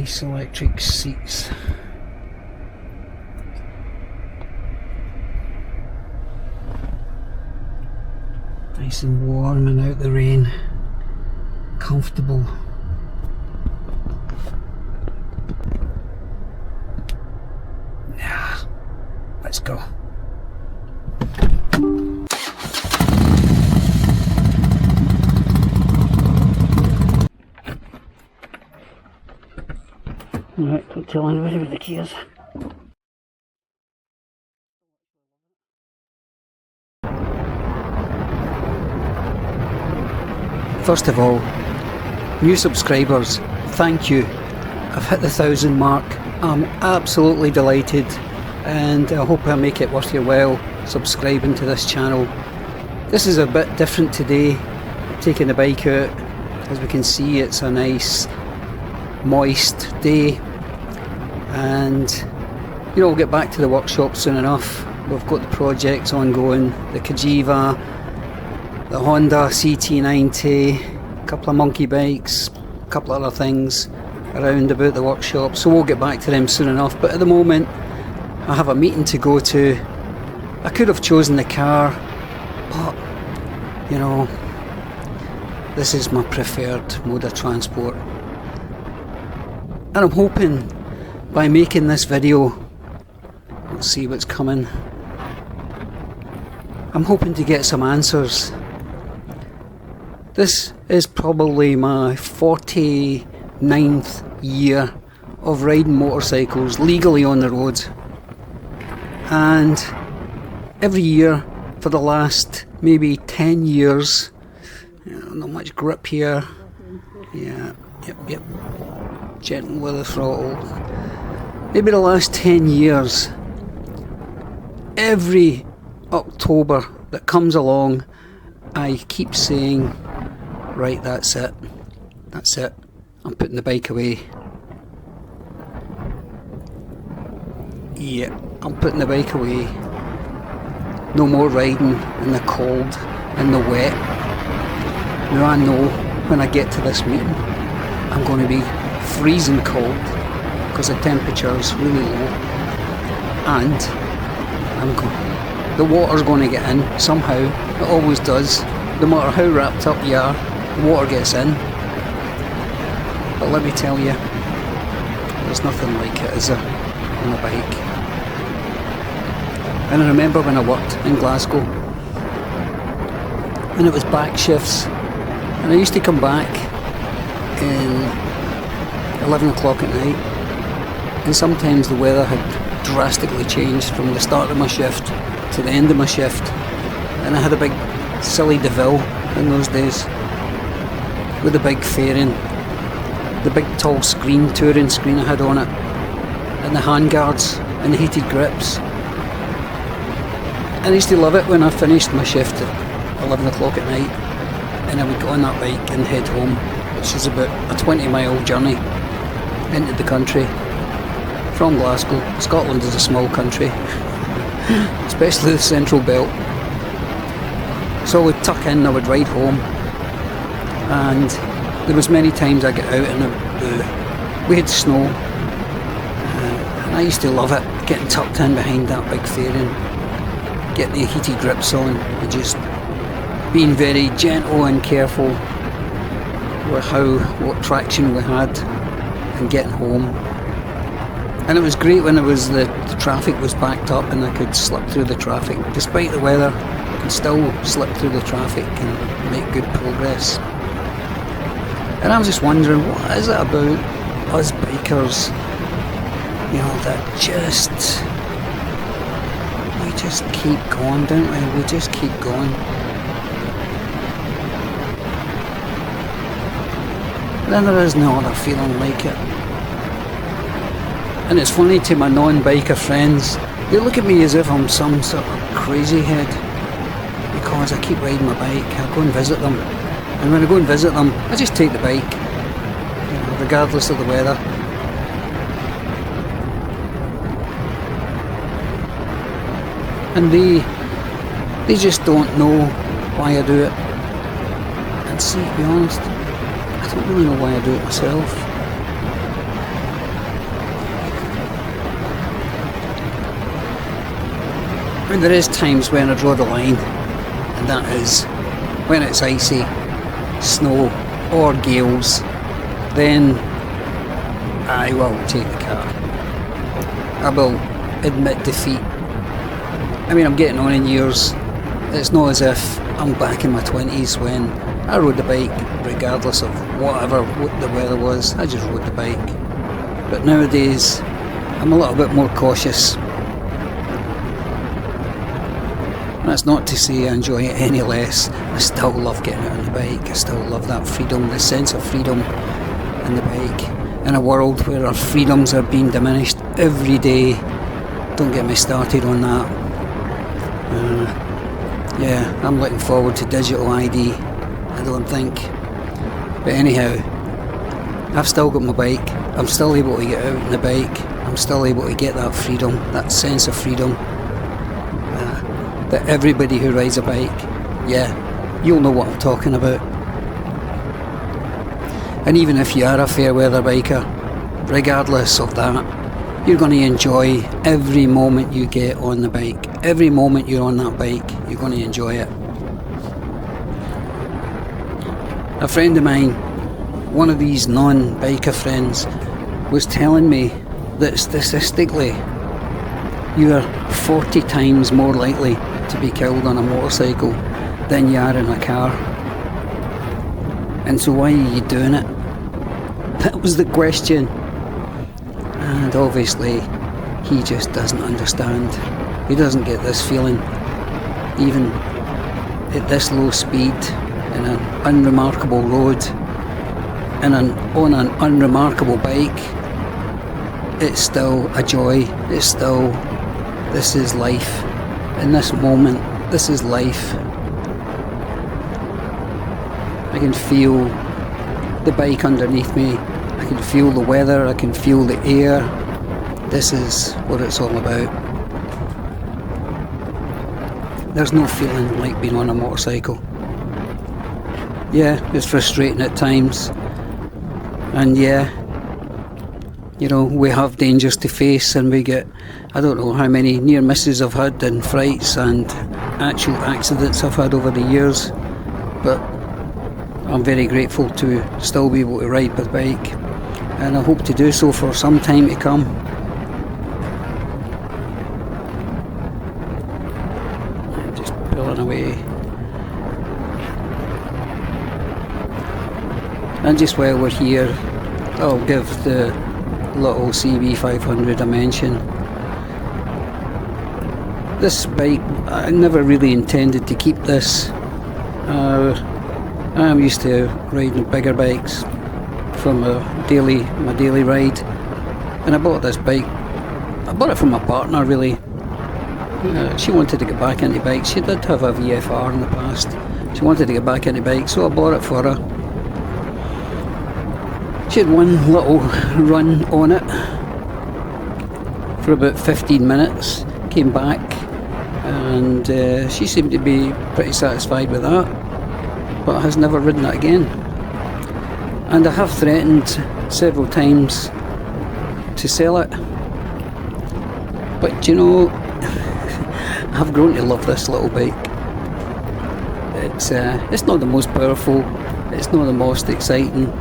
Nice electric seats. Nice and warm and out the rain. Comfortable. Yeah, let's go. Alright, don't tell anybody where the key is. First of all, new subscribers, thank you. I've hit the 1,000 mark. I'm absolutely delighted, and I hope I make it worth your while subscribing to this channel. This is a bit different today, taking the bike out. As we can see, it's a nice moist day, and you know, we'll get back to the workshop soon enough. We've got the projects ongoing, the Kajiva, the Honda CT90, a couple of monkey bikes, a couple of other things around about the workshop, so we'll get back to them soon enough. But at the moment I have a meeting to go to. I could have chosen the car, but you know, this is my preferred mode of transport, and I'm hoping by making this video, we'll see what's coming, I'm hoping to get some answers. This is probably my 49th year of riding motorcycles legally on the road, and every year for the last maybe 10 years, not much grip here, yeah, yep, gentle with the throttle, maybe the last 10 years, every October that comes along, I keep saying, right, that's it, I'm putting the bike away. Yeah, I'm putting the bike away. No more riding in the cold and the wet. Now I know when I get to this meeting I'm going to be freezing cold because the temperature is really low, and the water's going to get in somehow. It always does. No matter how wrapped up you are, the water gets in. But let me tell you, there's nothing like it, is there, on a bike? And I remember when I worked in Glasgow, and it was back shifts, and I used to come back in 11 o'clock at night, and sometimes the weather had drastically changed from the start of my shift to the end of my shift, and I had a big silly DeVille in those days with a big fairing, the big tall screen, touring screen I had on it, and the handguards and the heated grips. And I used to love it when I finished my shift at 11 o'clock at night, and I would get on that bike and head home, which is about a 20-mile journey into the country from Glasgow. Scotland is a small country, especially the central belt. So I would tuck in, I would ride home, and there was many times I get out and we had snow, and I used to love it, getting tucked in behind that big fairing, getting the heated grips on, and just being very gentle and careful with what traction we had, and getting home. And it was great when the traffic was backed up and I could slip through the traffic. Despite the weather, I could still slip through the traffic and make good progress. And I was just wondering, what is it about us bikers, you know, that we just keep going, don't we? We just keep going. Then there is no other feeling like it. And it's funny to my non-biker friends, they look at me as if I'm some sort of crazy head, because I keep riding my bike. I go and visit them, and when I go and visit them, I just take the bike, you know, regardless of the weather. And they just don't know why I do it. And see, to be honest, I don't really know why I do it myself. I mean, there is times when I draw the line, and that is when it's icy, snow or gales, then I will take the car. I will admit defeat. I mean, I'm getting on in years. It's not as if I'm back in my 20s when I rode the bike regardless of what the weather was. I just rode the bike. But nowadays I'm a little bit more cautious. That's not to say I enjoy it any less. I still love getting out on the bike. I still love that freedom, the sense of freedom in the bike. In a world where our freedoms are being diminished every day. Don't get me started on that. Yeah, I'm looking forward to digital ID, I don't think. But anyhow, I've still got my bike. I'm still able to get out on the bike. I'm still able to get that freedom, that sense of freedom. That everybody who rides a bike, yeah, you'll know what I'm talking about. And even if you are a fair weather biker, regardless of that, you're going to enjoy every moment you get on the bike. Every moment you're on that bike, you're going to enjoy it. A friend of mine, one of these non-biker friends, was telling me that statistically you are 40 times more likely to be killed on a motorcycle than you are in a car. And so why are you doing it? That was the question. And obviously he just doesn't understand. He doesn't get this feeling. Even at this low speed, in an unremarkable road, and on an unremarkable bike, it's still a joy. It's still, this is life. In this moment, this is life. I can feel the bike underneath me. I can feel the weather. I can feel the air. This is what it's all about. There's no feeling like being on a motorcycle. Yeah, it's frustrating at times. And yeah, you know, we have dangers to face, and we get, I don't know how many near misses I've had and frights and actual accidents I've had over the years, but I'm very grateful to still be able to ride my bike, and I hope to do so for some time to come. I'm just pulling away. And just while we're here, I'll give the little CB500 a mention. This bike, I never really intended to keep this. I'm used to riding bigger bikes for my daily ride, and I bought this bike. I bought it from my partner, really. She wanted to get back into bikes. She did have a VFR in the past. She wanted to get back into bikes, so I bought it for her. She had one little run on it for about 15 minutes, came back, and she seemed to be pretty satisfied with that, but has never ridden it again. And I have threatened several times to sell it, but you know, I've grown to love this little bike. It's not the most powerful, it's not the most exciting,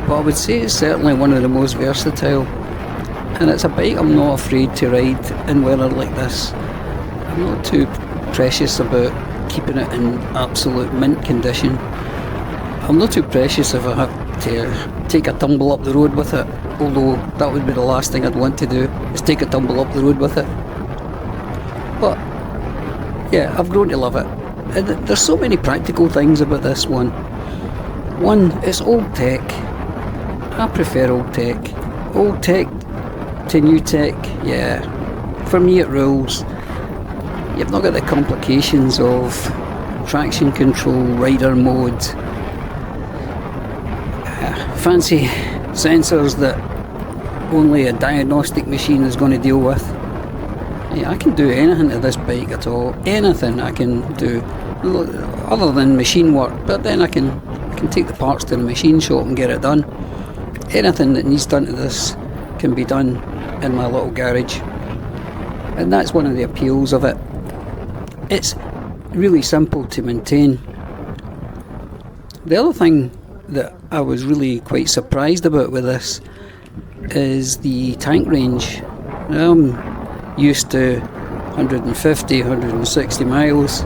but I would say it's certainly one of the most versatile, and it's a bike I'm not afraid to ride in weather like this. I'm not too precious about keeping it in absolute mint condition. I'm not too precious if I have to take a tumble up the road with it, although that would be the last thing I'd want to do, is take a tumble up the road with it. But yeah, I've grown to love it. And there's so many practical things about this one. One, it's old tech. I prefer old tech. Old tech to new tech, yeah. For me it rules. You've not got the complications of traction control, rider mode, fancy sensors that only a diagnostic machine is going to deal with. Yeah, I can do anything to this bike at all. Anything I can do, other than machine work. But then I can take the parts to the machine shop and get it done. Anything that needs done to this can be done in my little garage. And that's one of the appeals of it. It's really simple to maintain. The other thing that I was really quite surprised about with this is the tank range. I'm used to 150, 160 miles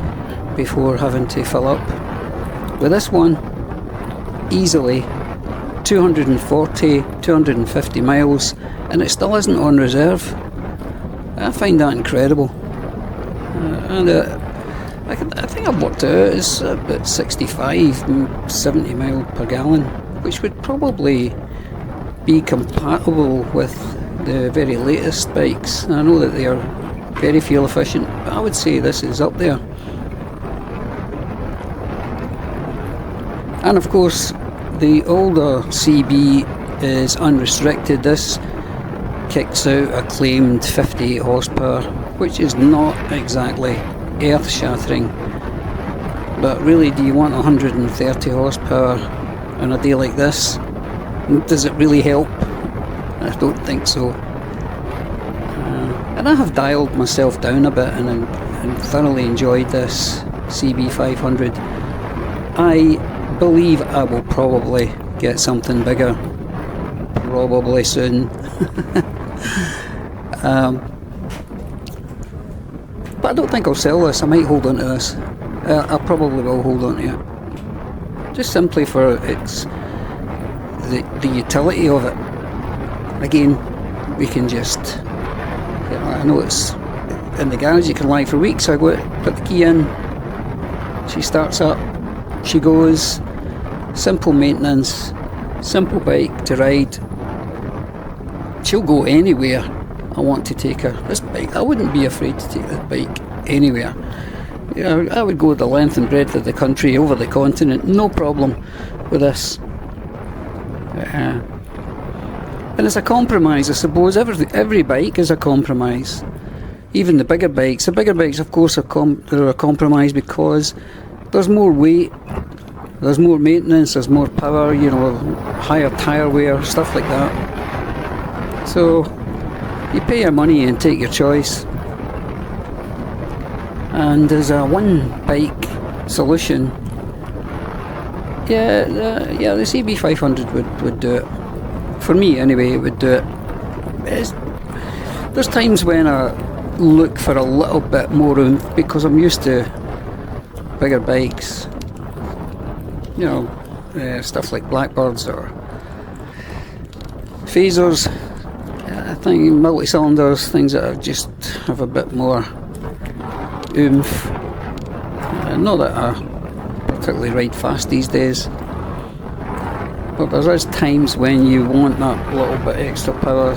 before having to fill up. With this one, easily 240, 250 miles, and it still isn't on reserve. I find that incredible. I think I've worked it out, it's about 65, 70 mile per gallon, which would probably be compatible with the very latest bikes. I know that they are very fuel efficient, but I would say this is up there. And of course, the older CB is unrestricted. This kicks out a claimed 58 horsepower, which is not exactly earth-shattering. But really, do you want 130 horsepower on a day like this? Does it really help? I don't think so. And I have dialed myself down a bit and thoroughly enjoyed this CB500. I believe I will probably get something bigger, probably soon. But I don't think I'll sell this. I might hold on to this. I probably will hold on to it, just simply for its the utility of it. Again, we can just, I know it's in the garage, you can lie for weeks. I go out, put the key in, she starts up, she goes. Simple maintenance, simple bike to ride. She'll go anywhere I want to take her. This bike, I wouldn't be afraid to take this bike anywhere. I would go the length and breadth of the country, over the continent, no problem with this. And it's a compromise, I suppose. Every bike is a compromise. Even the bigger bikes. The bigger bikes, of course, they're a compromise because there's more weight, there's more maintenance, there's more power, higher tyre wear, stuff like that. So you pay your money and take your choice. And there's a one bike solution. Yeah, the CB500 would do it. For me anyway, it would do it. There's times when I look for a little bit more oomph because I'm used to bigger bikes. Stuff like Blackbirds or Phasers. I think multi-cylinders, things that just have a bit more oomph. Not that I particularly ride fast these days, but there is times when you want that little bit extra power.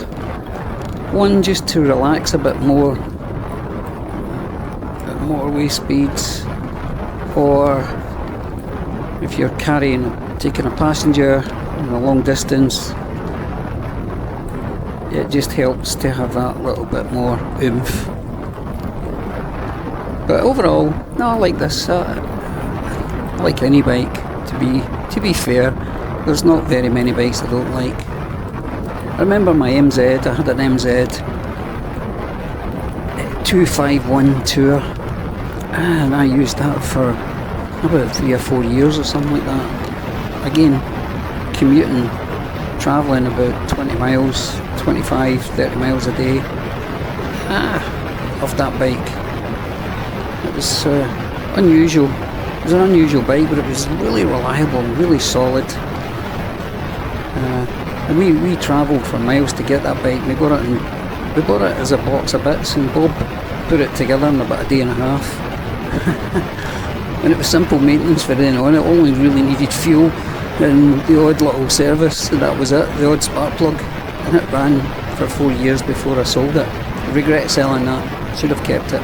One, just to relax a bit more at motorway speeds, or if you're taking a passenger on a long distance, it just helps to have that little bit more oomph. But overall, no, I like this. I like any bike. To be fair, there's not very many bikes I don't like. I remember my MZ. I had an MZ 251 Tour, and I used that for about 3 or 4 years or something like that. Again, commuting, travelling about 20 miles, 25, 30 miles a day. Loved that bike. It was unusual. It was an unusual bike, but it was really reliable, really solid. And we travelled for miles to get that bike. We bought it as a box of bits, and Bob put it together in about a day and a half. And it was simple maintenance for then on. It only really needed fuel and the odd little service, and that was it. The odd spark plug, and it ran for 4 years before I sold it. I regret selling that. Should have kept it.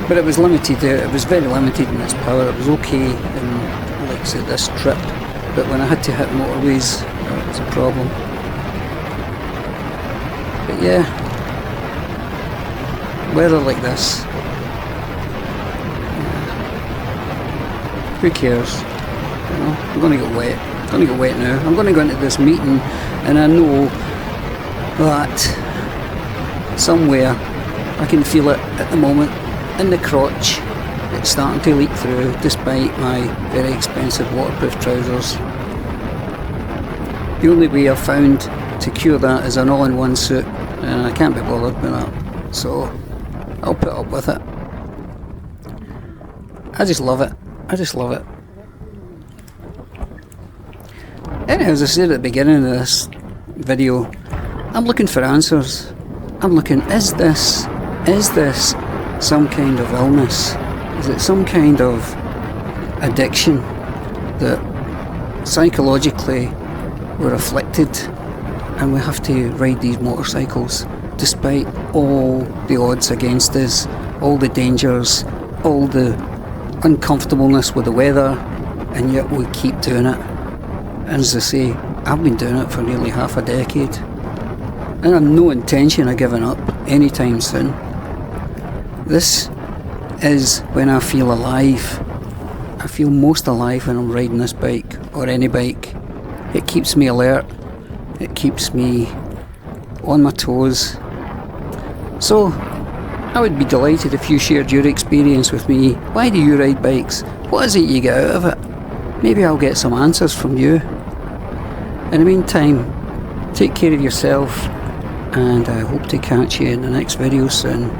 But it was limited. It was very limited in its power. It was okay in, like I said, this trip. But when I had to hit motorways, it was a problem. But yeah, weather like this, who cares? I'm going to get wet. I'm going to get wet now. I'm going to go into this meeting, and I know that somewhere I can feel it at the moment in the crotch. It's starting to leak through despite my very expensive waterproof trousers. The only way I've found to cure that is an all-in-one suit, and I can't be bothered with that, so I'll put up with it. I just love it. I just love it. Anyhow, as I said at the beginning of this video, I'm looking for answers. I'm looking, is this some kind of illness? Is it some kind of addiction that psychologically we're afflicted and we have to ride these motorcycles despite all the odds against us, all the dangers, all the uncomfortableness with the weather, and yet we keep doing it? And as I say, I've been doing it for nearly half a decade, and I've no intention of giving up anytime soon. This is when I feel alive. I feel most alive when I'm riding this bike, or any bike. It keeps me alert, it keeps me on my toes. So I would be delighted if you shared your experience with me. Why do you ride bikes? What is it you get out of it? Maybe I'll get some answers from you. In the meantime, take care of yourself, and I hope to catch you in the next video soon.